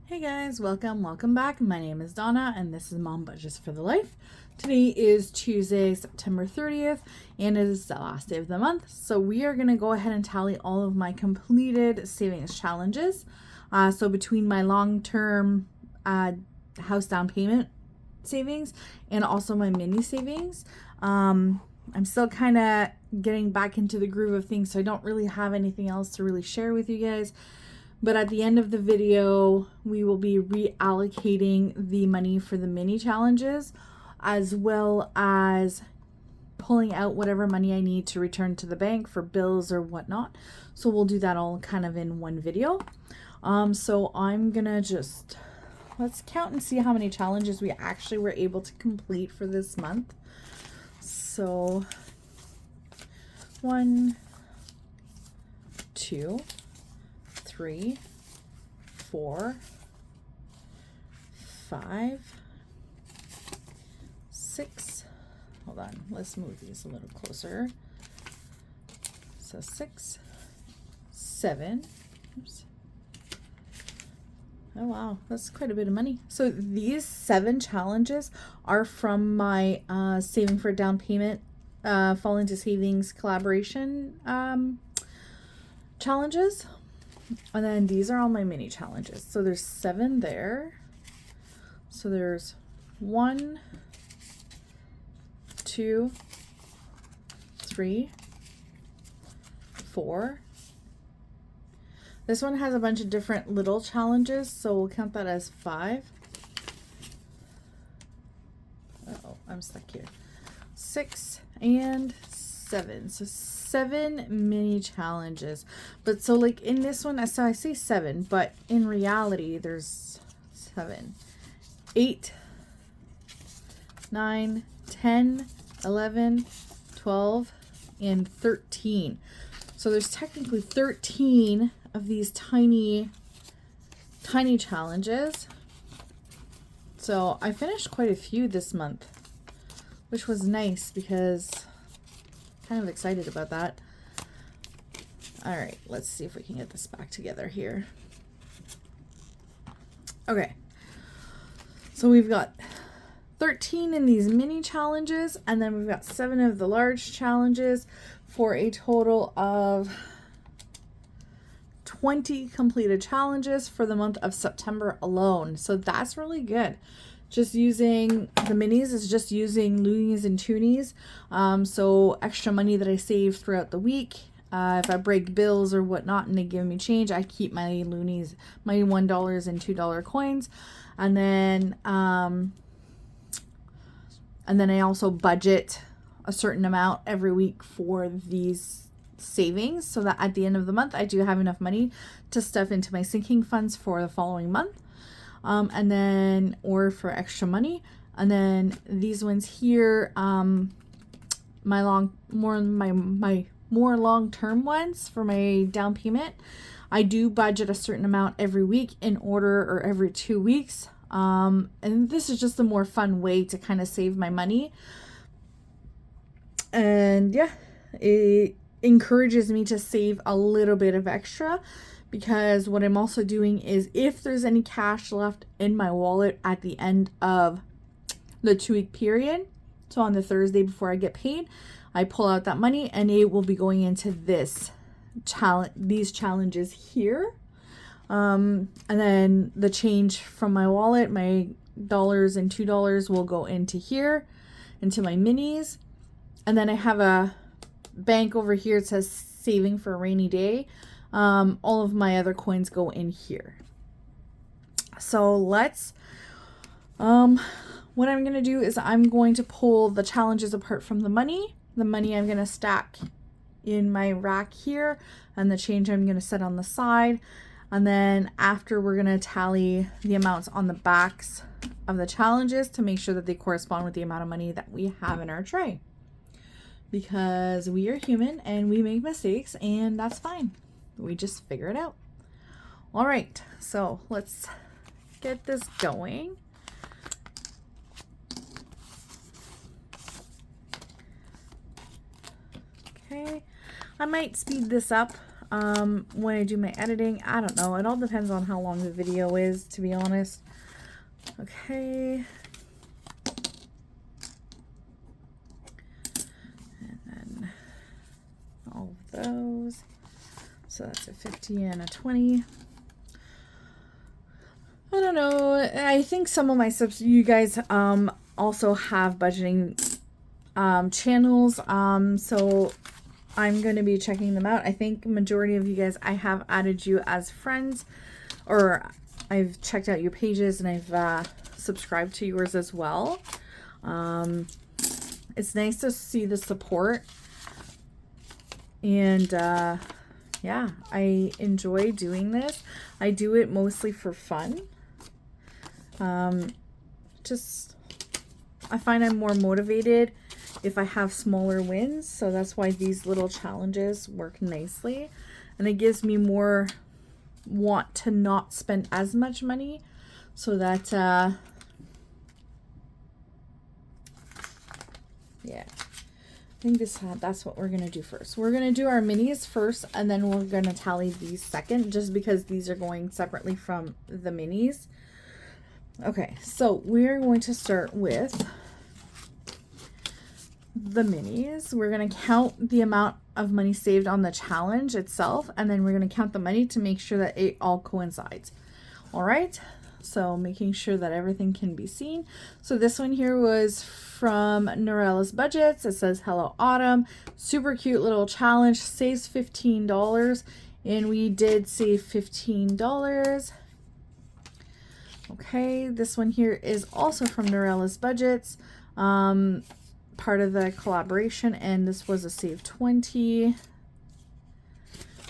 Hey guys, welcome back. My name is Donna and this is Mom Budgets for the Life. Today is Tuesday, September 30th, and it is the last day of the month. So we are going to go ahead and tally all of my completed savings challenges. So between my long-term house down payment savings and also my mini savings, I'm still kind of getting back into the groove of things, so I don't really have anything else to really share with you guys. But at the end of the video, we will be reallocating the money for the mini challenges, as well as pulling out whatever money I need to return to the bank for bills or whatnot. So we'll do that all kind of in one video. So I'm gonna let's count and see how many challenges we actually were able to complete for this month. So 1, 2, 3, 4, 5, 6. Hold on, let's move these a little closer. So 6, 7. Oops. Oh wow, that's quite a bit of money. So these 7 challenges are from my Saving for Down Payment Fall into Savings collaboration challenges. And then these are all my mini challenges. So there's 7 there. So there's 1, 2, 3, 4. This one has a bunch of different little challenges, so we'll count that as 5. Uh-oh, I'm stuck here. 6 and 7. So 7 mini challenges. But so like in this one, so I say 7, but in reality there's 7, 8, 9, 10, 11, 12, and 13. So there's technically 13 of these tiny challenges. So I finished quite a few this month, which was nice because kind of excited about that. All right, let's see if we can get this back together here. Okay, so we've got 13 in these mini challenges, and then we've got 7 of the large challenges for a total of 20 completed challenges for the month of September alone. So that's really good. Just using the minis is just using loonies and toonies. So extra money that I save throughout the week. If I break bills or whatnot and they give me change, I keep my loonies, my $1 and $2 coins. And then I also budget a certain amount every week for these savings, so that at the end of the month I do have enough money to stuff into my sinking funds for the following month. And then, or for extra money. And then these ones here, my more long-term ones for my down payment, I do budget a certain amount every week in order, or every 2 weeks. And this is just a more fun way to kind of save my money. And yeah, it encourages me to save a little bit of extra, because what I'm also doing is, if there's any cash left in my wallet at the end of the 2-week period, so on the Thursday before I get paid, I pull out that money and it will be going into these challenges here. And then the change from my wallet, my $1 and $2, will go into here, into my minis. And then I have a bank over here. It says saving for a rainy day. All of my other coins go in here. So let's, what I'm going to do is I'm going to pull the challenges apart from the money. The money I'm going to stack in my rack here, and the change I'm going to set on the side. And then after, we're going to tally the amounts on the backs of the challenges to make sure that they correspond with the amount of money that we have in our tray. Because we are human and we make mistakes, and that's fine. We just figure it out. All right, so let's get this going. Okay, I might speed this up when I do my editing. I don't know. It all depends on how long the video is, to be honest. Okay. And then all of those. So that's a 50 and a 20. I don't know. I think some of my subs, you guys also have budgeting channels. So I'm going to be checking them out. I think majority of you guys, I have added you as friends, or I've checked out your pages and I've subscribed to yours as well. It's nice to see the support. And yeah, I enjoy doing this. I do it mostly for fun. I find I'm more motivated if I have smaller wins. So that's why these little challenges work nicely. And it gives me more want to not spend as much money so that, yeah. I think that's what we're going to do first. We're going to do our minis first, and then we're going to tally these second, just because these are going separately from the minis. Okay, so we're going to start with the minis. We're going to count the amount of money saved on the challenge itself, and then we're going to count the money to make sure that it all coincides. All right, so making sure that everything can be seen. So this one here was from Norella's Budgets. It says, Hello Autumn. Super cute little challenge. Saves $15. And we did save $15. Okay, this one here is also from Norella's Budgets. Part of the collaboration, and this was a save 20.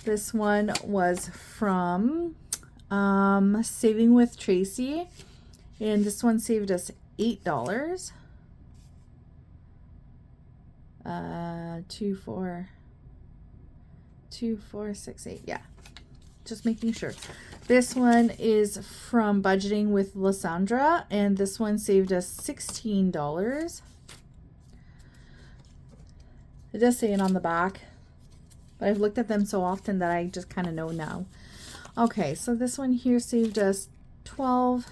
This one was from Saving with Tracy, and this one saved us $8. 2, 4, 6, 8. Yeah, just making sure. This one is from Budgeting with Lysandra, and this one saved us $16. It does say it on the back, but I've looked at them so often that I just kind of know now. Okay, so this one here saved us 12.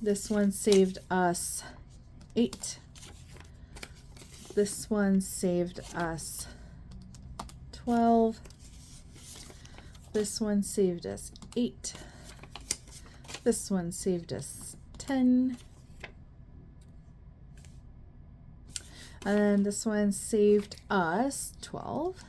This one saved us 8. This one saved us 12. This one saved us 8. This one saved us 10. And then this one saved us 12.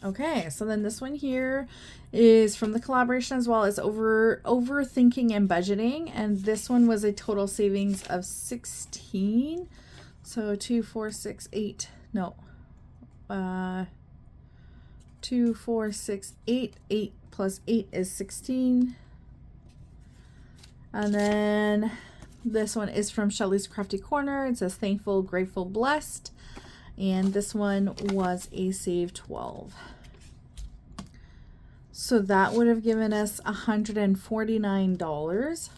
Okay, so then this one here is from the collaboration as well as overthinking and budgeting. And this one was a total savings of 16. So 2, 4, 6, 8. No. 2, 4, 6, 8. 8 plus 8 is 16. And then this one is from Shelly's Crafty Corner. It says Thankful, Grateful, Blessed. And this one was a save 12. So that would have given us $149.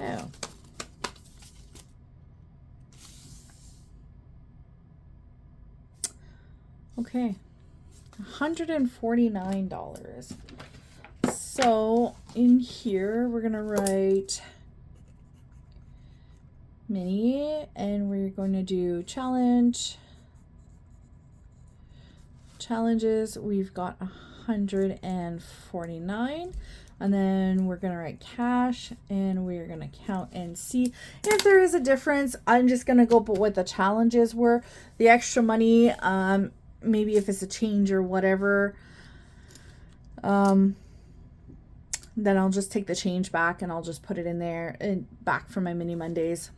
Oh. Okay. $149. So in here, we're going to write mini, and we're going to do challenge. Challenges, we've got 149. And then we're going to write cash, and we're going to count and see if there is a difference. I'm just going to go put what the challenges were. The extra money, maybe if it's a change or whatever, then I'll just take the change back and I'll just put it in there and back for my mini Mondays.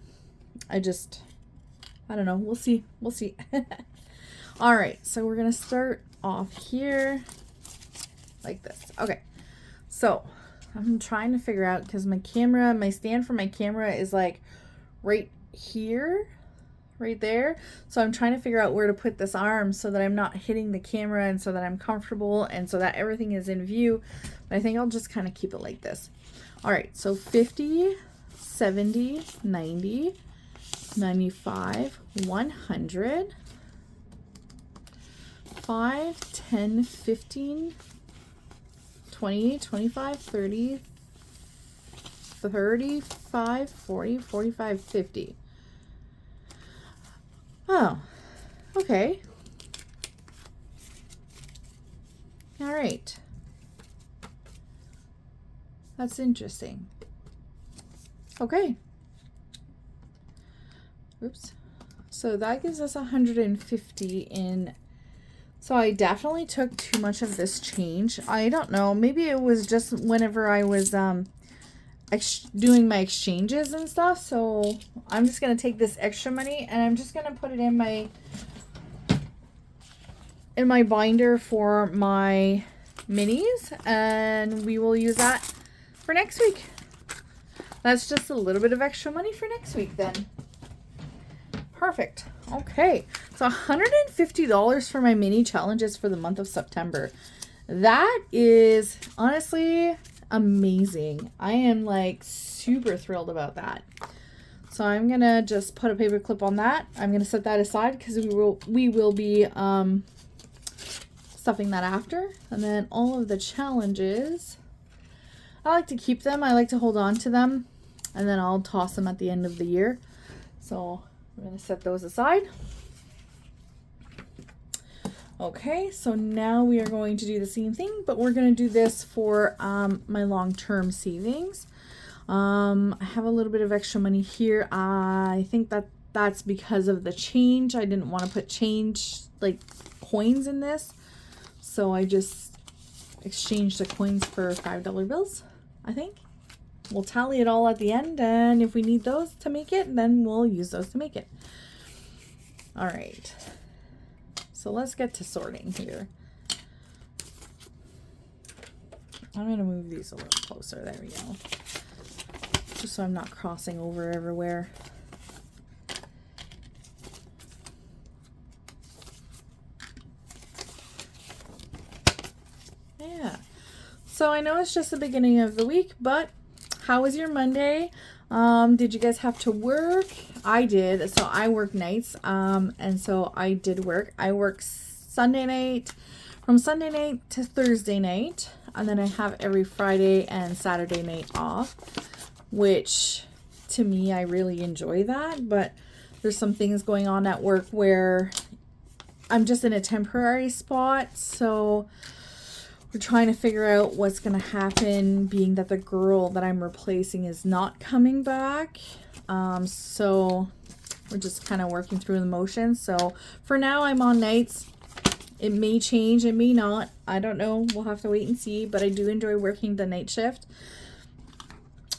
I don't know. We'll see. We'll see. All right. So we're going to start off here like this. Okay. So I'm trying to figure out, because my stand for my camera is like right here, right there. So I'm trying to figure out where to put this arm so that I'm not hitting the camera, and so that I'm comfortable, and so that everything is in view. But I think I'll just kind of keep it like this. All right, so 50, 70, 90, 95, 100, 5, 10, 15, 20, 25, 30, 35, 40, 45, 50. Oh, okay. All right. That's interesting. Okay. Oops. So that gives us 150 in. So I definitely took too much of this change. I don't know. Maybe it was just whenever I was doing my exchanges and stuff. So I'm just going to take this extra money and I'm just going to put it in my binder for my minis, and we will use that for next week. That's just a little bit of extra money for next week then. Perfect. Okay, so $150 for my mini challenges for the month of September. That is honestly amazing. I am like super thrilled about that. So I'm gonna just put a paper clip on that. I'm gonna set that aside because we will be stuffing that after. And then all of the challenges, I like to keep them. I like to hold on to them, and then I'll toss them at the end of the year. So I'm going to set those aside. Okay, so now we are going to do the same thing, but we're going to do this for my long-term savings. I have a little bit of extra money here. I think that's because of the change. I didn't want to put change, like coins in this. So I just exchanged the coins for $5 bills, I think. We'll tally it all at the end, and if we need those to make it, then we'll use those to make it. All right. So let's get to sorting here. I'm going to move these a little closer. There we go. Just so I'm not crossing over everywhere. Yeah. So I know it's just the beginning of the week, but how was your Monday? Did you guys have to work? I did. So I work nights. And so I did work. I work Sunday night, from Sunday night to Thursday night. And then I have every Friday and Saturday night off, which to me, I really enjoy that. But there's some things going on at work where I'm just in a temporary spot. So we're trying to figure out what's going to happen, being that the girl that I'm replacing is not coming back. So we're just kind of working through the motions. So for now, I'm on nights. It may change, it may not. I don't know. We'll have to wait and see. But I do enjoy working the night shift.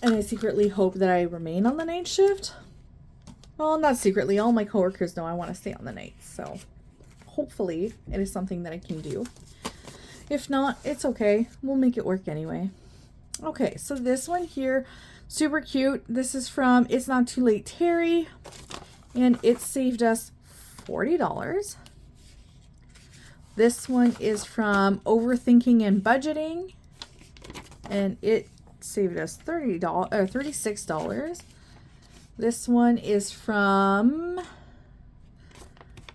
And I secretly hope that I remain on the night shift. Well, not secretly. All my coworkers know I want to stay on the nights. So hopefully it is something that I can do. If not, it's okay. We'll make it work anyway. Okay, so this one here, super cute. This is from It's Not Too Late Terry, and it saved us $40. This one is from Overthinking and Budgeting, and it saved us $36. This one is from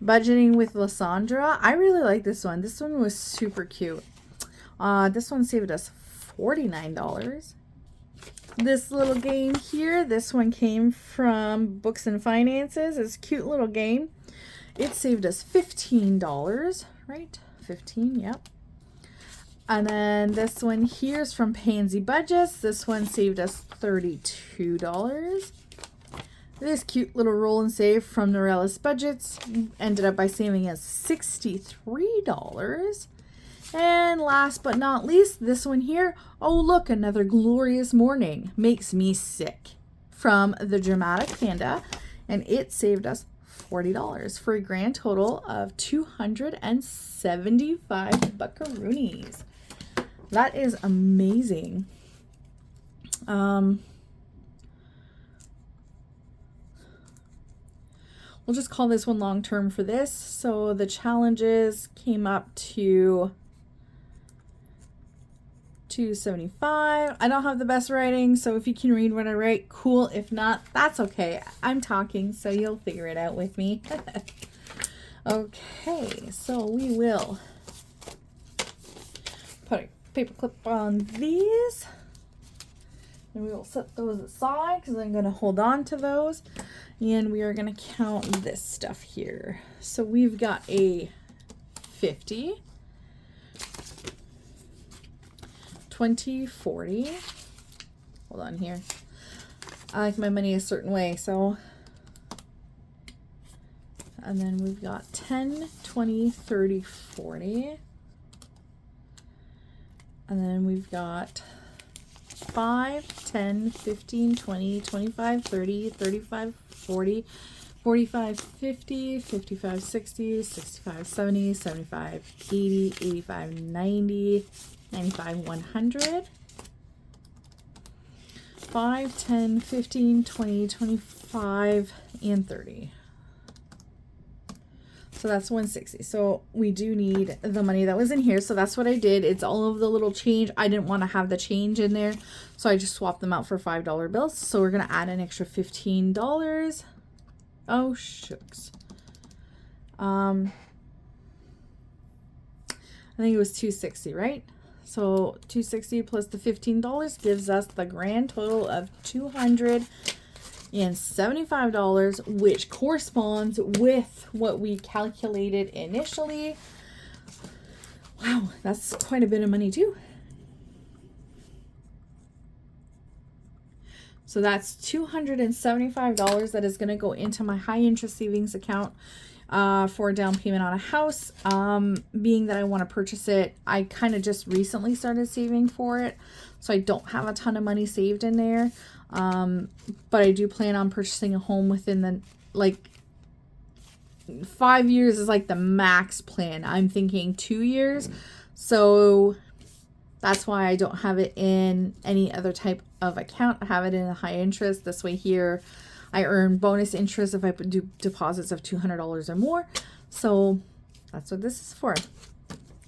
Budgeting with Lysandra. I really like this one. This one was super cute. This one saved us $49. This little game here, this one came from Books and Finances. It's a cute little game. It saved us $15, right? 15, yep. And then this one here is from Pansy Budgets. This one saved us $32. This cute little roll and save from Norellis Budgets ended up by saving us $63. And last but not least, this one here. Oh, look, another glorious morning. Makes me sick. From the Dramatic Panda. And it saved us $40 for a grand total of 275 buckaroonies. That is amazing. We'll just call this one long term for this. So the challenges came up to 275. I don't have the best writing, so if you can read what I write, cool. If not, that's okay. I'm talking, so you'll figure it out with me. Okay, so we will put a paper clip on these. And we will set those aside because I'm going to hold on to those. And we are going to count this stuff here. So we've got a 50, 20, 40. Hold on here. I like my money a certain way, so. And then we've got 10, 20, 30, 40. And then we've got 5, 10, 15, 20, 25, 30, 35, 40, 45, 50, 55, 60, 65, 70, 75, 80, 85, 90, 95, 100. 5, 10, 15, 20, 25, and 30. So that's 160. So we do need the money that was in here. So that's what I did. It's all of the little change. I didn't want to have the change in there, so I just swapped them out for $5 bills. So we're going to add an extra $15. Oh, shucks. I think it was 260, right? So 260 plus the $15 gives us the grand total of $275, which corresponds with what we calculated initially. Wow, that's quite a bit of money too. So that's $275 that is going to go into my high interest savings account for a down payment on a house. Being that I want to purchase it, I kind of just recently started saving for it, so I don't have a ton of money saved in there. But I do plan on purchasing a home within the, like, 5 years is like the max plan. I'm thinking 2 years. So that's why I don't have it in any other type of account. I have it in a high interest. This way here, I earn bonus interest if I do deposits of $200 or more. So that's what this is for.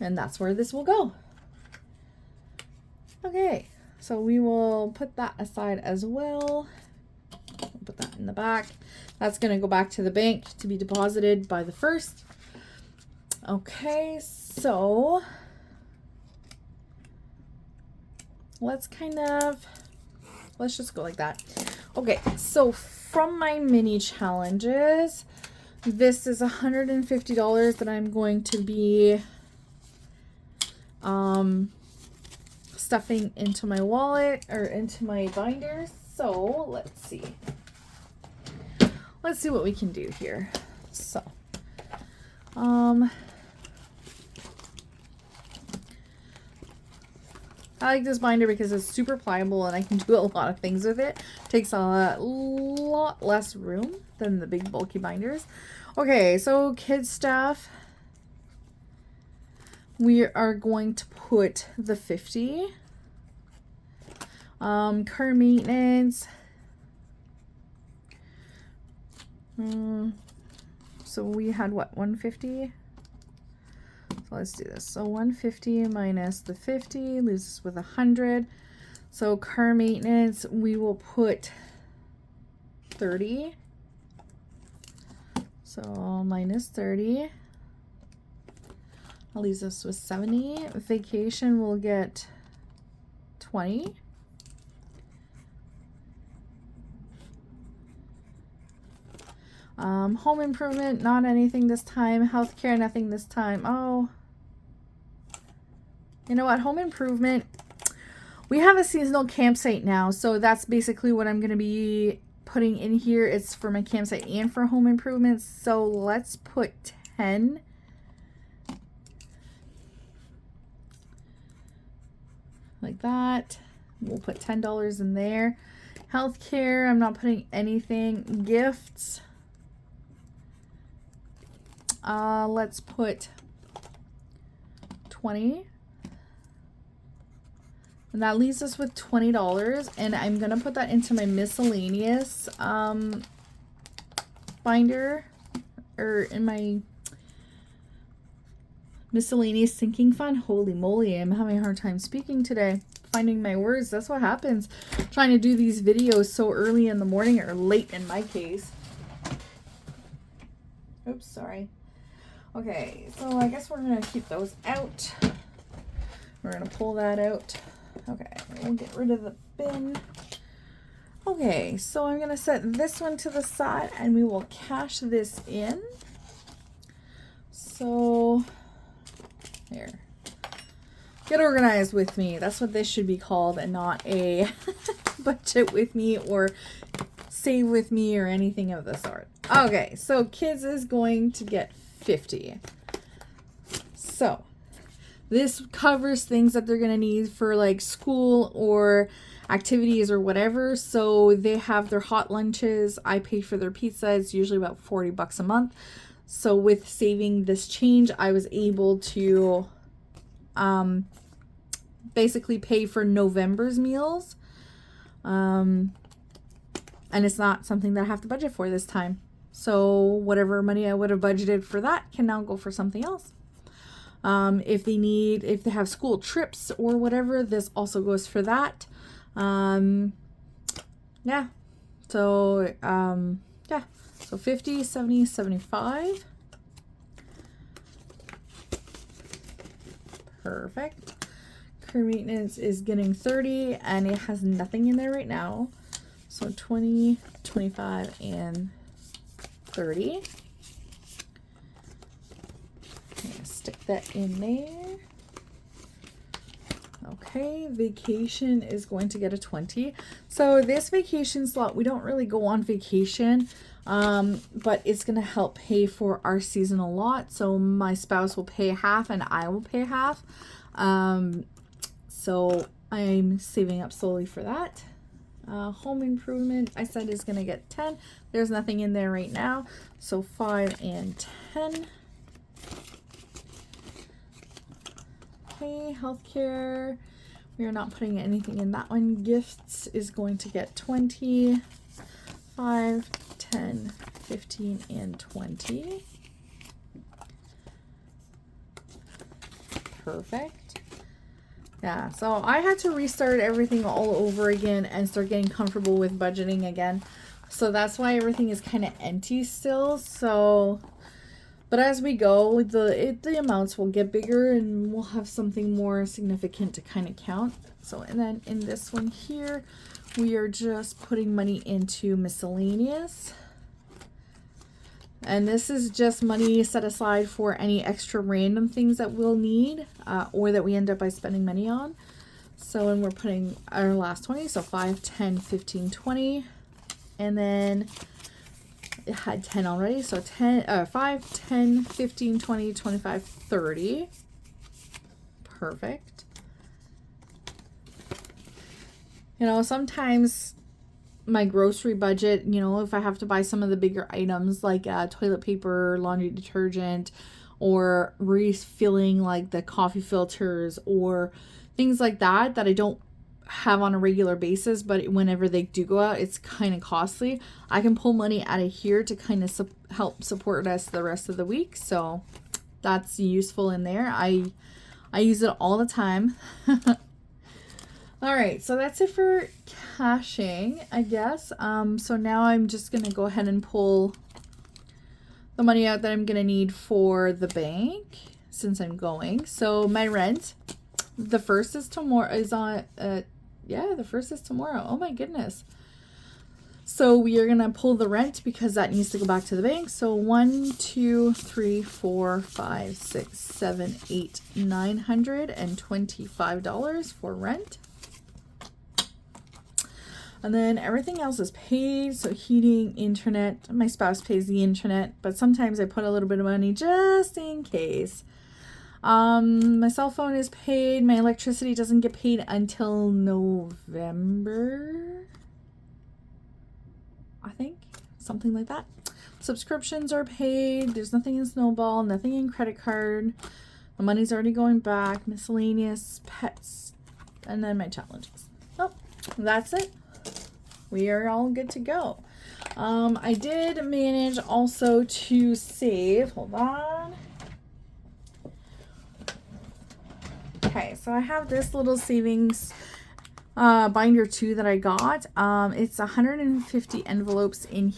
And that's where this will go. Okay. So we will put that aside as well. Put that in the back. That's going to go back to the bank to be deposited by the 1st. Okay, so let's just go like that. Okay, so from my mini challenges, this is $150 that I'm going to be stuffing into my wallet or into my binders. So let's see what we can do here. So I like this binder because it's super pliable and I can do a lot of things with it. Takes a lot less room than the big bulky binders. Okay, so kids stuff. We are going to put the 50. Car maintenance. So we had what, 150? So let's do this. So 150 minus the 50 leaves us with 100. So car maintenance, we will put 30. So minus 30. That leaves us with 70. Vacation, we'll get 20. Home improvement, not anything this time. Healthcare, nothing this time. Oh, you know what? Home improvement. We have a seasonal campsite now, so that's basically what I'm going to be putting in here. It's for my campsite and for home improvements. So let's put 10. Like that. We'll put $10 in there. Healthcare, I'm not putting anything. Gifts. Let's put 20. And that leaves us with $20. And I'm going to put that into my miscellaneous binder, or in my miscellaneous sinking fund. Holy moly, I'm having a hard time speaking today. finding my words. That's what happens trying to do these videos so early in the morning, or late in my case. Oops, sorry. Okay, so I guess we're going to keep those out. We're going to pull that out. Okay, we'll get rid of the bin. Okay, so I'm going to set this one to the side and we will cash this in. So, here. Get organized with me. That's what this should be called, and not a budget with me or save with me or anything of the sort. Okay, so kids is going to get 50. So, this covers things that they're going to need for like school or activities or whatever. So they have their hot lunches. I pay for their pizza. It's usually about $40 a month. So with saving this change, I was able to basically pay for November's meals. And it's not something that I have to budget for this time. So whatever money I would have budgeted for that can now go for something else. If they have school trips or whatever, this also goes for that. Yeah. So, yeah. So 50, 70, 75. Perfect. Career maintenance is getting 30 and it has nothing in there right now. So 20, 25, and 30. Stick that in there. Okay, vacation is going to get a 20. So this vacation slot, we don't really go on vacation, but it's going to help pay for our seasonal lot. So my spouse will pay half and I will pay half. So I'm saving up slowly for that. Home improvement, I said, is going to get 10. There's nothing in there right now. So 5 and 10. Okay, healthcare. We are not putting anything in that one. Gifts is going to get 20, 5, 10, 15, and 20. Perfect. Yeah, so I had to restart everything all over again and start getting comfortable with budgeting again. So that's why everything is kind of empty still. So, but as we go, the amounts will get bigger and we'll have something more significant to kind of count. So, and then in this one here, we are just putting money into miscellaneous. And this is just money set aside for any extra random things that we'll need or that we end up by spending money on. So, and we're putting our last 20, so 5, 10, 15, 20. And then it had 10 already, so 5, 10, 15, 20, 25, 30. Perfect. You know, sometimes my grocery budget, you know, if I have to buy some of the bigger items like toilet paper, laundry detergent, or refilling like the coffee filters or things like that I don't have on a regular basis, but whenever they do go out, it's kind of costly. I can pull money out of here to kind of help support us the rest of the week. So that's useful in there. I use it all the time. All right, so that's it for caching, I guess. So now I'm just going to go ahead and pull the money out that I'm going to need for the bank since I'm going. So my rent, the first is tomorrow, the first is tomorrow. Oh my goodness. So we are going to pull the rent because that needs to go back to the bank. So $1, 2, 3, 4, 5, 6, 7, 8, $925 for rent. And then everything else is paid. So heating, internet, my spouse pays the internet, but sometimes I put a little bit of money just in case. My cell phone is paid. My electricity doesn't get paid until November, I think, something like that. Subscriptions are paid. There's nothing in Snowball, nothing in credit card. The money's already going back. Miscellaneous, pets, and then my challenges. Oh, that's it. We are all good to go. I did manage also to save. Hold on. Okay, so I have this little savings binder too that I got. It's 150 envelopes in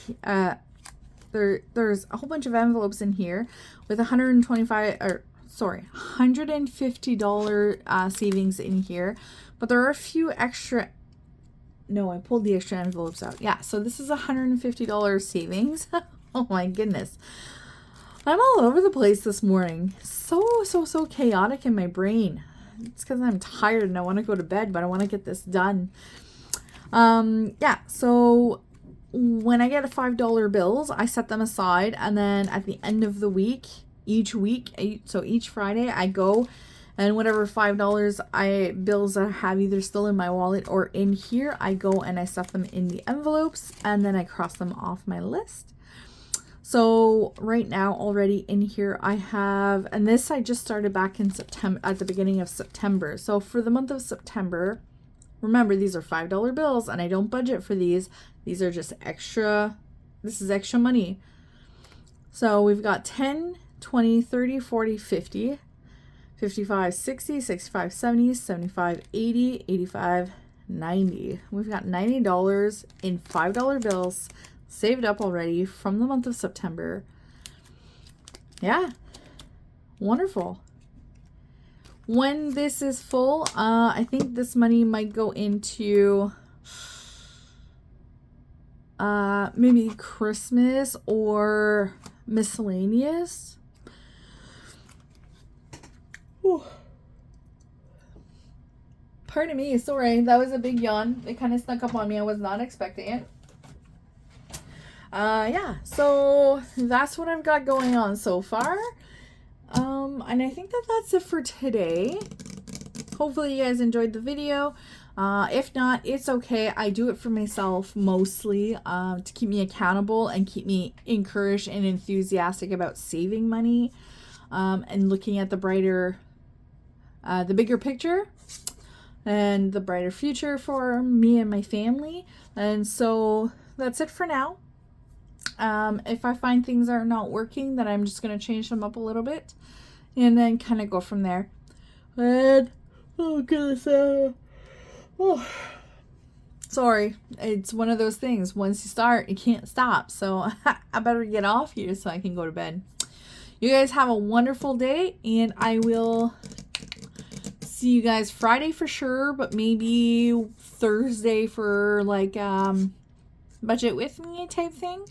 there's a whole bunch of envelopes in here with $150 savings in here, but there are a few extra. No, I pulled the extra envelopes out. Yeah, so this is $150 savings. Oh my goodness. I'm all over the place this morning. So chaotic in my brain. It's because I'm tired and I want to go to bed, but I want to get this done. Yeah, so when I get a $5 bills, I set them aside, and then at the end of the week, each Friday, I go and whatever $5 bills I have either still in my wallet or in here, I go and I stuff them in the envelopes, and then I cross them off my list. So right now already in here I have, and this I just started back in September, at the beginning of September. So for the month of September, remember these are $5 bills and I don't budget for these. These are just extra, this is extra money. So we've got 10, 20, 30, 40, 50, 55, 60, 65, 70, 75, 80, 85, 90. We've got $90 in $5 bills saved up already from the month of September. Yeah, wonderful. When this is full, I think this money might go into maybe Christmas or miscellaneous. Whew. Pardon me, sorry, that was a big yawn. It kind of snuck up on me. I was not expecting it. Yeah, so that's what I've got going on so far. And I think that's it for today. Hopefully you guys enjoyed the video. If not, it's okay. I do it for myself mostly, to keep me accountable and keep me encouraged and enthusiastic about saving money, and looking at the brighter, the bigger picture and the brighter future for me and my family. And so that's it for now. If I find things are not working, then I'm just going to change them up a little bit and then kind of go from there. And, oh goodness, sorry, it's one of those things. Once you start, you can't stop. So I better get off here so I can go to bed. You guys have a wonderful day, and I will see you guys Friday for sure, but maybe Thursday for like budget with me type thing.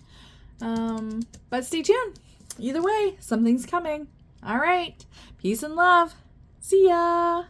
But stay tuned. Either way, something's coming. All right. Peace and love. See ya.